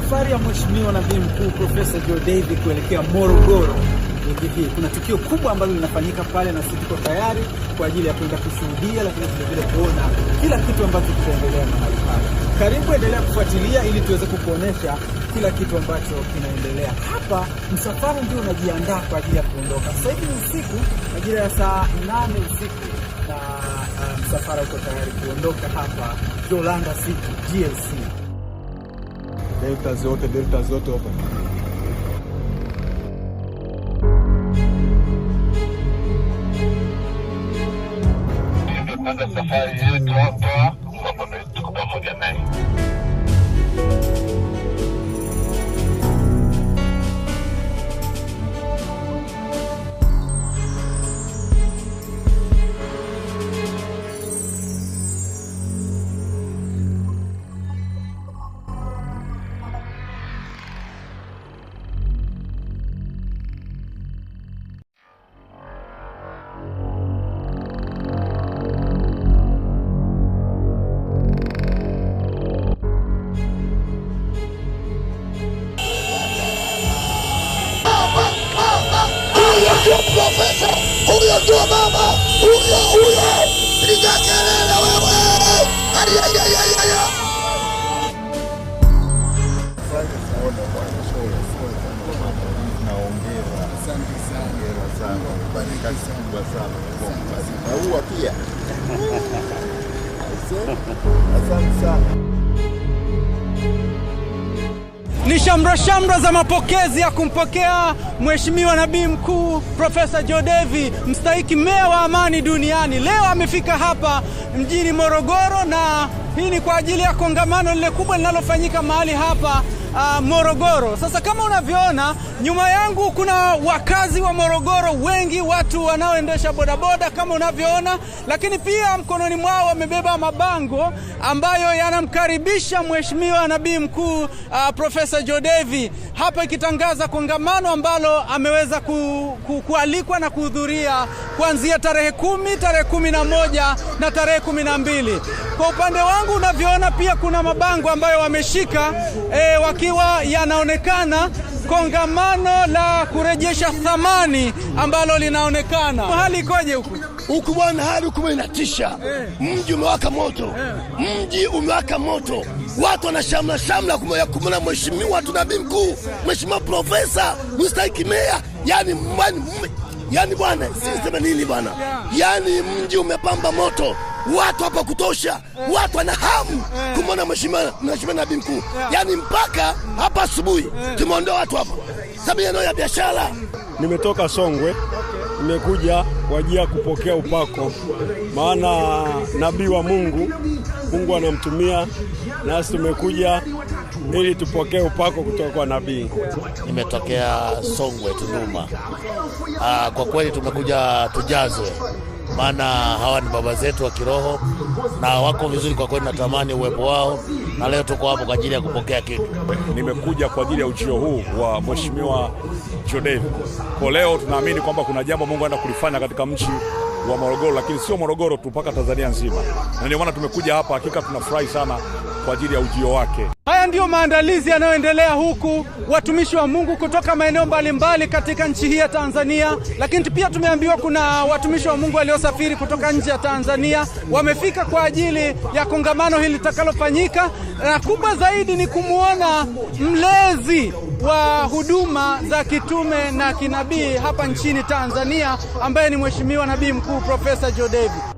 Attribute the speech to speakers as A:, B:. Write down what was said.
A: Safari ya Mheshimiwa Nabii Mkuu Profesa Joe David kuelekea Morogoro wiki hii. Kuna tukio kubwa ambalo linafanyika pale na sisi tuko tayari kwa ajili ya kwenda kushuhudia, lakini vile kuona kila kitu ambacho kitaendelea mahali pale. Karibu, endelea kufuatilia ili tuweze kukuonesha kila kitu ambacho kinaendelea hapa. Msafara ndio unajiandaa kwa ajili ya kuondoka. Sasa hivi ni usiku, majira ya saa 8 usiku, na msafara uko tayari kuondoka hapa Jolanda City GLC.
B: Delta zote hapa.
C: Safari yetu hapa tuko pamoja naye.
D: Profesa, huyo ndio mama, huyo piga kelele wewe.
A: Ni shamra za mapokezi ya kumpokea Mheshimiwa Nabii Mkuu Profesa Joe David, mstahiki meya wa amani duniani. Leo amefika hapa mjini Morogoro, na hii ni kwa ajili ya kongamano lile kubwa linalofanyika mahali hapa Morogoro. Sasa kama unavyoona nyuma yangu, kuna wakazi wa Morogoro wengi, watu wanaoendesha bodaboda kama unavyoona, lakini pia mkononi mwao wamebeba mabango ambayo yanamkaribisha Mheshimiwa Nabii Mkuu Profesa Joe David hapa, ikitangaza kongamano ambalo ameweza kualikwa na kuhudhuria kuanzia tarehe 10, tarehe 11 na tarehe 12. Kwa upande wangu unavyoona pia kuna mabango ambayo wameshika wakiwa yanaonekana kongamano la kurejesha thamani ambalo linaonekana. Hali ikoje huku?
D: Huku bwana, hali huku inatisha. Mji umewaka moto. Mji umewaka moto. Watu wanashamla kumwona Mheshimiwa Nabii Mkuu, Mheshimiwa Profesa mstahiki meya. Yani bwana, siseme nini bwana? Yani mji umepamba moto. Watu hapa kutosha. Watu wana hamu kumwona Mheshimiwa Nabii Mkuu. Yani mpaka hapa asubuhi tumeondoa watu hapa. Sababu ya biashara.
B: Nimetoka Songwe, nimekuja kwa ajili ya kupokea upako. Maana nabii wa Mungu anamtumia, nasi tumekuja ili tupokee upako kutoka kwa nabii.
D: Nimetokea Songwe Tunduma. Kwa kweli tumekuja tujazwe, maana hawa ni baba zetu wa kiroho na wako vizuri kwa kweli, natamani uwepo wao, na leo tuko hapo kwa ajili ya kupokea kitu.
B: Nimekuja kwa ajili ya ujio huu wa Mheshimiwa Joe David. Kwa leo tunaamini kwamba kuna jambo Mungu anaenda kulifanya katika mji wa Morogoro, lakini sio Morogoro tu, mpaka Tanzania nzima. Na ndio maana tumekuja hapa. Hakika tunafurahi sana kwa ajili ya ujio wake.
A: Haya ndio maandalizi yanayoendelea huku, watumishi wa Mungu kutoka maeneo mbalimbali katika nchi hii ya Tanzania, lakini pia tumeambiwa kuna watumishi wa Mungu waliosafiri kutoka nje ya Tanzania, wamefika kwa ajili ya kongamano hili litakalofanyika, na kubwa zaidi ni kumuona mlezi wa huduma za kitume na kinabii hapa nchini Tanzania, ambaye ni Mheshimiwa Nabii Mkuu Profesa Joe David.